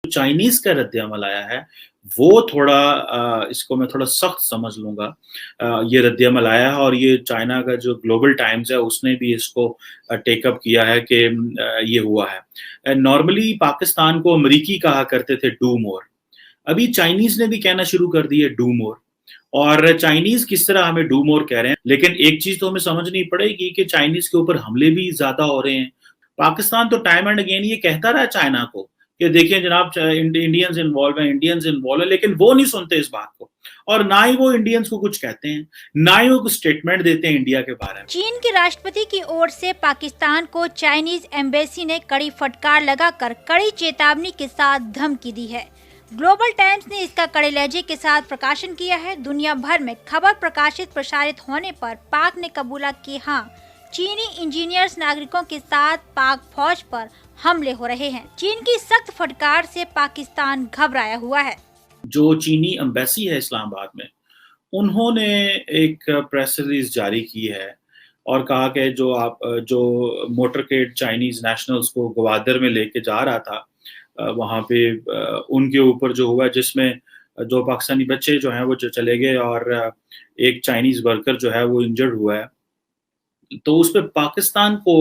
Chinese का रद्द अमल आया है वो थोड़ा इसको मैं थोड़ा सख्त समझ लूंगा। ये रद्द अमल आया है और ये चाइना का जो ग्लोबल टाइम्स है उसने भी इसको टेकअप किया है कि ये हुआ है। नॉर्मली पाकिस्तान को अमरीकी कहा करते थे डू मोर, अभी चाइनीज ने भी कहना शुरू कर दिया डू मोर। और चाइनीज किस तरह हमें डू मोर कह रहे हैं, लेकिन एक चीज तो हमें समझनी पड़ेगी कि चाइनीज के ऊपर हमले भी ज्यादा हो रहे हैं। पाकिस्तान तो टाइम एंड अगेन ये कहता रहा चाइना को कि देखिए जनाब इंडियंस इन्वॉल्व है, लेकिन वो नहीं सुनते इस बात को और ना ही वो इंडियंस को कुछ कहते हैं, ना ही वो कुछ स्टेटमेंट देते हैं इंडिया के बारे में। चीन के राष्ट्रपति की ओर से पाकिस्तान को चाइनीज एम्बेसी ने कड़ी फटकार लगाकर कड़ी चेतावनी के साथ धमकी दी है। ग्लोबल टाइम्स ने इसका कड़े लहजे के साथ प्रकाशन किया है। दुनिया भर में खबर प्रसारित होने पर पाक ने कबूला कि हाँ, चीनी इंजीनियर्स नागरिकों के साथ पाक फौज पर हमले हो रहे हैं। चीन की सख्त फटकार से पाकिस्तान घबराया हुआ है। जो चीनी एम्बेसी है इस्लामाबाद में, उन्होंने एक प्रेस रिलीज जारी की है और कहा कि जो मोटरकेड चाइनीज नेशनल्स को ग्वादर में लेके जा रहा था, वहाँ पे उनके ऊपर जो हुआ जिसमें जो पाकिस्तानी बच्चे जो हैं वो जो चले गए और एक चाइनीज वर्कर जो है वो इंजर्ड हुआ है। तो उस पे पाकिस्तान को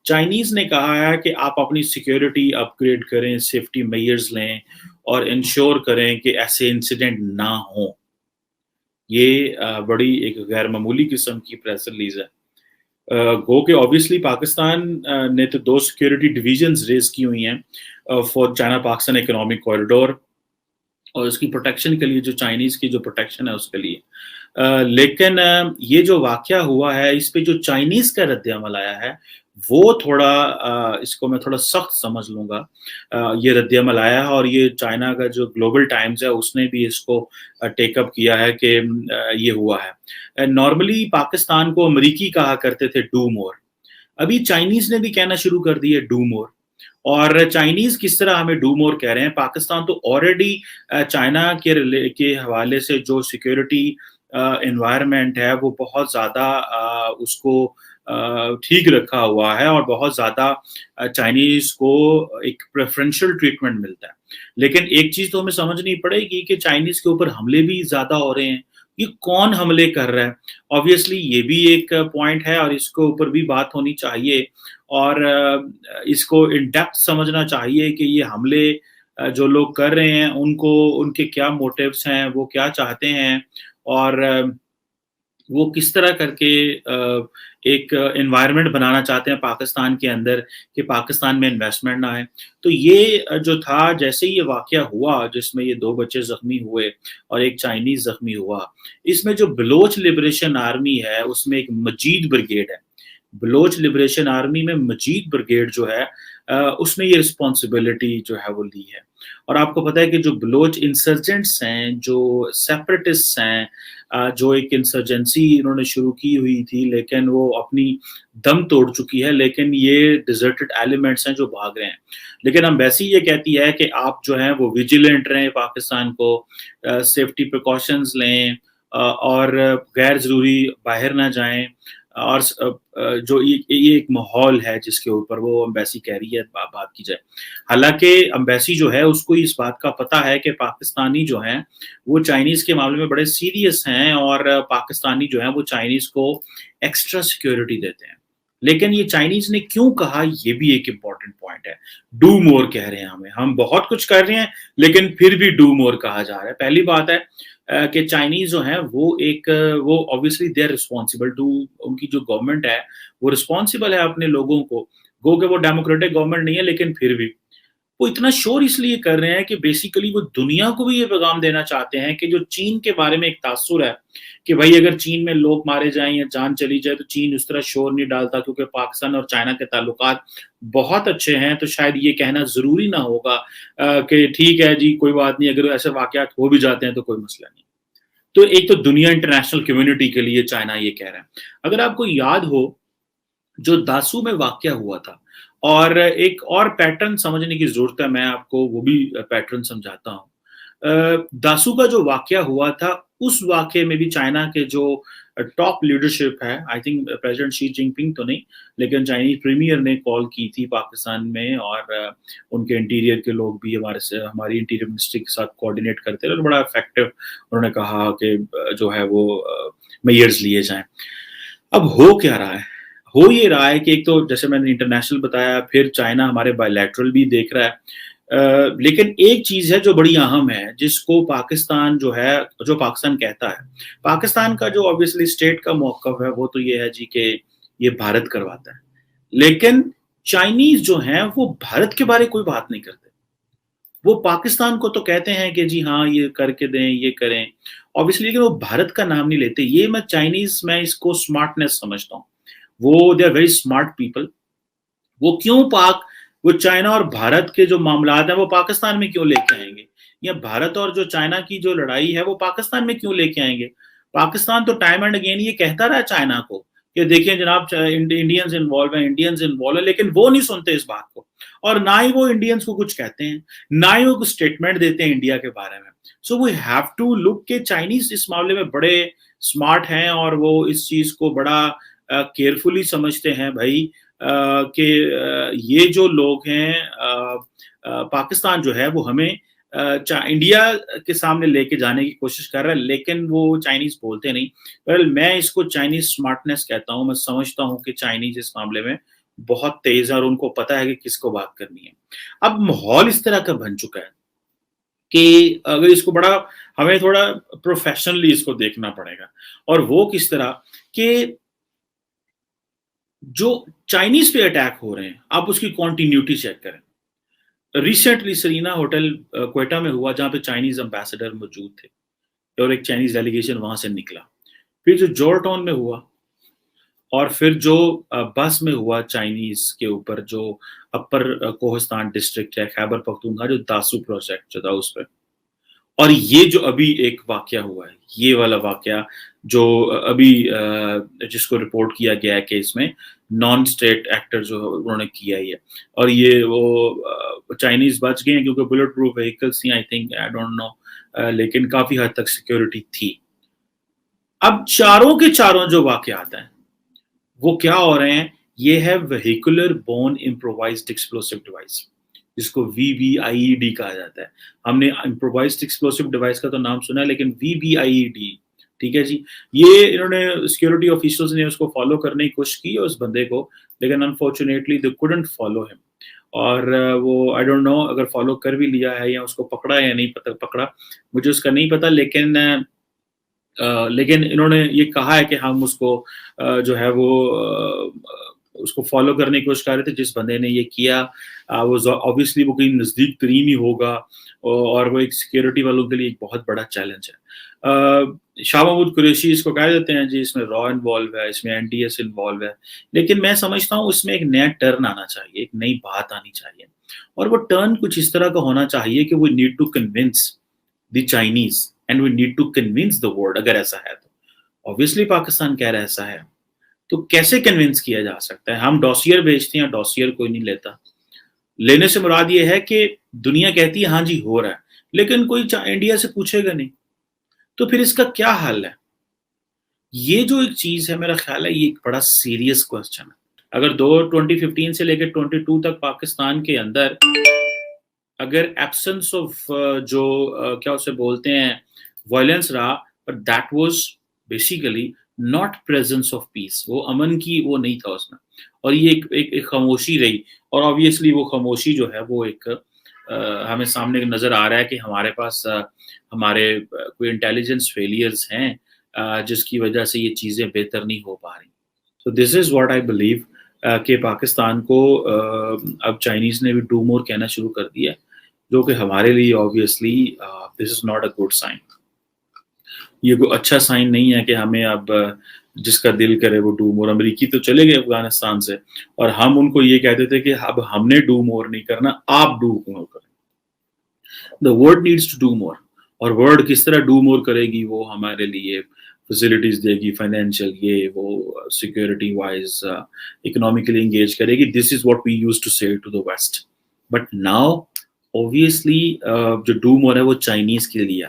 चाइनीज ने कहा है कि आप अपनी सिक्योरिटी अपग्रेड करें, सेफ्टी मेजर्स लें और इंश्योर करें कि ऐसे इंसिडेंट ना हो। ये बड़ी एक गैर मामूली किस्म की प्रेस रिलीज है। गो के ऑब्वियसली पाकिस्तान ने तो 2 सिक्योरिटी डिवीजन्स रेज की हुई हैं for China Pakistan economic corridor और उसकी प्रोटेक्शन के लिए, जो चाइनीज की जो प्रोटेक्शन है उसके लिए। लेकिन ये जो वाकया हुआ है इस पे जो चाइनीज का रद्द अमल आया है वो थोड़ा इसको मैं थोड़ा सख्त समझ लूंगा। ये रद्द अमल आया है और ये चाइना का जो ग्लोबल टाइम्स है उसने भी इसको टेकअप किया है कि ये हुआ है। नॉर्मली पाकिस्तान को अमरीकी कहा करते थे डू मोर, अभी चाइनीज ने भी कहना शुरू कर दिया डू मोर। और चाइनीज किस तरह हमें डू मोर कह रहे हैं, पाकिस्तान तो ऑलरेडी चाइना के हवाले से जो सिक्योरिटी एनवायरनमेंट है वो बहुत ज़्यादा उसको ठीक रखा हुआ है और बहुत ज़्यादा चाइनीज को एक प्रेफरेंशियल ट्रीटमेंट मिलता है। लेकिन एक चीज़ तो हमें समझनी पड़ेगी कि चाइनीज के ऊपर हमले भी ज़्यादा हो रहे हैं। ये कौन हमले कर रहा है, ऑब्वियसली ये भी एक पॉइंट है और इसके ऊपर भी बात होनी चाहिए और इसको इन डेप्थ समझना चाहिए कि ये हमले जो लोग कर रहे हैं उनको उनके क्या मोटिव्स हैं, वो क्या चाहते हैं और वो किस तरह करके एक एनवायरनमेंट बनाना चाहते हैं पाकिस्तान के अंदर कि पाकिस्तान में इन्वेस्टमेंट ना आए। तो ये जो था, जैसे ही ये वाकया हुआ जिसमें ये 2 बच्चे जख्मी हुए और एक चाइनीज जख्मी हुआ, इसमें जो बलोच लिबरेशन आर्मी है उसमें एक मजीद ब्रिगेड है। बलोच लिबरेशन आर्मी में मजीद ब्रिगेड जो है उसने ये रिस्पॉन्सिबिलिटी जो है वो ली है। और आपको पता है कि जो बलोच इंसर्जेंट्स हैं, जो सेपरेटिस्ट हैं, जो एक इंसर्जेंसी इन्होंने शुरू की हुई थी लेकिन वो अपनी दम तोड़ चुकी है, लेकिन ये डिजर्टेड एलिमेंट्स हैं जो भाग रहे हैं। लेकिन एम्बेसी ये कहती है कि आप जो हैं वो विजिलेंट रहें, पाकिस्तान को सेफ्टी प्रिकॉशंस लें और गैर ज़रूरी बाहर ना जाएं और जो ये एक माहौल है जिसके ऊपर वो एम्बेसी कह रही है बात की जाए। हालांकि एम्बेसी जो है उसको इस बात का पता है कि पाकिस्तानी जो हैं वो चाइनीज के मामले में बड़े सीरियस हैं और पाकिस्तानी जो हैं वो चाइनीज को एक्स्ट्रा सिक्योरिटी देते हैं। लेकिन ये चाइनीज ने क्यों कहा, ये भी एक इम्पॉर्टेंट पॉइंट है। डू मोर कह रहे हैं हम बहुत कुछ कर रहे हैं लेकिन फिर भी डू मोर कहा जा रहा है। पहली बात है कि चाइनीज जो है वो obviously they are responsible to, उनकी जो गवर्नमेंट है वो रिस्पॉन्सिबल है अपने लोगों को। गो के वो डेमोक्रेटिक गवर्नमेंट नहीं है लेकिन फिर भी वो इतना शोर इसलिए कर रहे हैं कि बेसिकली वो दुनिया को भी ये पैगाम देना चाहते हैं कि जो चीन के बारे में एक तासुर है कि भाई अगर चीन में लोग मारे जाएं या जान चली जाए तो चीन उस तरह शोर नहीं डालता क्योंकि पाकिस्तान और चाइना के ताल्लुकात बहुत अच्छे हैं। तो शायद ये कहना जरूरी ना होगा कि ठीक है जी कोई बात नहीं, अगर ऐसे वाकयात हो भी जाते हैं तो कोई मसला नहीं। तो एक तो दुनिया इंटरनेशनल कम्युनिटी के लिए चाइना ये कह रहा है। अगर आपको याद हो जो दासू में वाकया हुआ था, और एक और पैटर्न समझने की जरूरत है, मैं आपको वो भी पैटर्न समझाता हूँ। दासू का जो वाकया हुआ था उस वाकये में भी चाइना के जो टॉप लीडरशिप है, I think president Xi Jinping तो नहीं, लेकिन चाइनीज प्रीमियर ने कॉल की थी पाकिस्तान में, और उनके इंटीरियर के लोग भी हमारी इंटीरियर मिनिस्ट्री के साथ कोऑर्डिनेट करते रहे, और बड़ा इफेक्टिव उन्होंने कहा कि जो है वो मेयर्स लिए जाएं। अब हो क्या रहा है? हो ये रहा है कि एक तो जैसे मैंने इंटरनेशनल बताया, फिर चाइना हमारे बायलैटरल भी देख रहा है, लेकिन एक चीज है जो बड़ी अहम है, जिसको पाकिस्तान जो पाकिस्तान कहता है, पाकिस्तान का जो ऑब्वियसली स्टेट का मौक़िफ़ है वो तो ये है जी कि ये भारत करवाता है, लेकिन चाइनीज जो हैं वो भारत के बारे कोई बात नहीं करते। वो पाकिस्तान को तो कहते हैं कि जी हाँ ये करके दें, ये करें ऑब्वियसली, लेकिन वो भारत का नाम नहीं लेते। ये मैं इसको स्मार्टनेस समझता हूँ। वो they are very smart people. वो चाइना और भारत के जो मामलात हैं वो पाकिस्तान में क्यों लेके आएंगे, या भारत और जो चाइना की जो लड़ाई है वो पाकिस्तान में क्यों लेके आएंगे? पाकिस्तान तो टाइम एंड अगेन ये कहता रहा चाइना को कि देखिए जनाब इंडियंस इन्वॉल्व है, लेकिन वो नहीं सुनते इस बात को, और ना ही वो इंडियंस को कुछ कहते हैं, ना ही वो कुछ स्टेटमेंट देते हैं इंडिया के बारे में। So we have to look के चाइनीज इस मामले में बड़े स्मार्ट हैं, और वो इस चीज को बड़ा केयरफुली समझते हैं भाई, कि ये जो लोग हैं, पाकिस्तान जो है वो हमें इंडिया के सामने लेके जाने की कोशिश कर रहा है, लेकिन वो चाइनीज बोलते नहीं। वेल मैं इसको चाइनीज स्मार्टनेस कहता हूँ। मैं समझता हूँ कि चाइनीज इस मामले में बहुत तेज है और उनको पता है कि किसको बात करनी है। अब माहौल इस तरह का बन चुका है कि अगर इसको हमें थोड़ा प्रोफेशनली इसको देखना पड़ेगा, और वो किस तरह कि जो चाइनीज पे अटैक हो रहे हैं, आप उसकी कॉन्टिन्यूटी चेक करें। रिसेंटली सरीना होटल क्वेटा में हुआ, जहां पे चाइनीज एम्बेसडर मौजूद थे और एक चाइनीज डेलीगेशन वहां से निकला। फिर जो जॉर्ज टाउन में हुआ, और फिर जो बस में हुआ चाइनीज के ऊपर, जो अपर कोहिस्तान डिस्ट्रिक्ट है खैबर पख्तूनख्वा, जो दासू प्रोजेक्ट जो था उस पर, और ये जो अभी एक वाकया हुआ है, ये वाला वाकया जो अभी जिसको रिपोर्ट किया गया है कि इसमें नॉन स्टेट एक्टर जो उन्होंने किया ही है, और ये वो चाइनीज बच गए हैं क्योंकि बुलेट प्रूफ व्हीकल्स थी, I think, I don't know, लेकिन काफी हद तक सिक्योरिटी थी। अब चारों के चारों जो वाकयात हैं वो क्या हो रहे हैं? ये है vehicular borne improvised explosive device, जिसको VBIED कहा जाता है। हमने इम्प्रोवाइज्ड एक्सप्लोसिव डिवाइस का तो नाम सुना है, लेकिन VBIED, ठीक है जी, ये इन्होंने सिक्योरिटी ऑफिसर्स ने उसको फॉलो करने की कोशिश की उस बंदे को, लेकिन unfortunately they couldn't follow him, और वो आई डोंट नो अगर फॉलो कर भी लिया है या उसको पकड़ा या नहीं पकड़ा, मुझे उसका नहीं पता, लेकिन इन्होंने ये कहा है कि हम उसको जो है वो उसको फॉलो करने की कोशिश कर रहे थे। जिस बंदे ने ये किया वो ऑब्वियसली वो कहीं नजदीक तरीन ही होगा, और वो एक सिक्योरिटी वालों के लिए एक बहुत बड़ा चैलेंज है। शाह महमूद कुरैशी इसको कह देते हैं जी, इसमें रॉ इन्वॉल्व है, इसमें NDS इन्वॉल्व है, लेकिन मैं समझता हूँ इसमें एक नया टर्न आना चाहिए, एक नई बात आनी चाहिए, और वो टर्न कुछ इस तरह का होना चाहिए कि वो need to convince the Chinese and we need to convince the world. अगर ऐसा है तो ऑब्वियसली पाकिस्तान कह रहा है ऐसा है, तो कैसे कन्विंस किया जा सकता है? हम डॉसियर भेजते हैं, डॉसियर कोई नहीं लेता। लेने से मुराद ये है कि दुनिया कहती है हाँ जी हो रहा है, लेकिन कोई इंडिया से पूछेगा नहीं, तो फिर इसका क्या हल है? ये जो एक चीज है, मेरा ख्याल है ये एक बड़ा सीरियस क्वेश्चन है। अगर 2015 से लेकर 22 तक पाकिस्तान के अंदर अगर एब्सेंस ऑफ जो क्या उसे बोलते हैं वायलेंस रहा, but that was basically not presence of peace, वो अमन की वो नहीं था उसमें, और ये एक खामोशी रही, और ऑब्वियसली वो खामोशी जो है वो एक हमें सामने नजर आ रहा है कि हमारे पास हमारे कोई इंटेलिजेंस फेलियर्स हैं जिसकी वजह से ये चीज़ें बेहतर नहीं हो पा रही। So this is what I believe कि पाकिस्तान को अब चाइनीज़ ने भी डू मोर कहना शुरू कर दिया, जो कि हमारे लिए obviously this is not a good sign. ये कोई अच्छा साइन नहीं है कि हमें अब जिसका दिल करे वो डू मोर। अमेरिकी तो चले गए अफगानिस्तान से, और हम उनको ये कहते थे कि अब हमने डू मोर नहीं करना, आप डू मोर करें। The world needs to do more, और वर्ल्ड किस तरह डू मोर करेगी, वो हमारे लिए फैसिलिटीज देगी, फाइनेंशियल, ये वो सिक्योरिटी वाइज, इकोनॉमिकली एंगेज करेगी। This is what we used to say to the west, but now obviously जो डू मोर है वो चाइनीज के लिए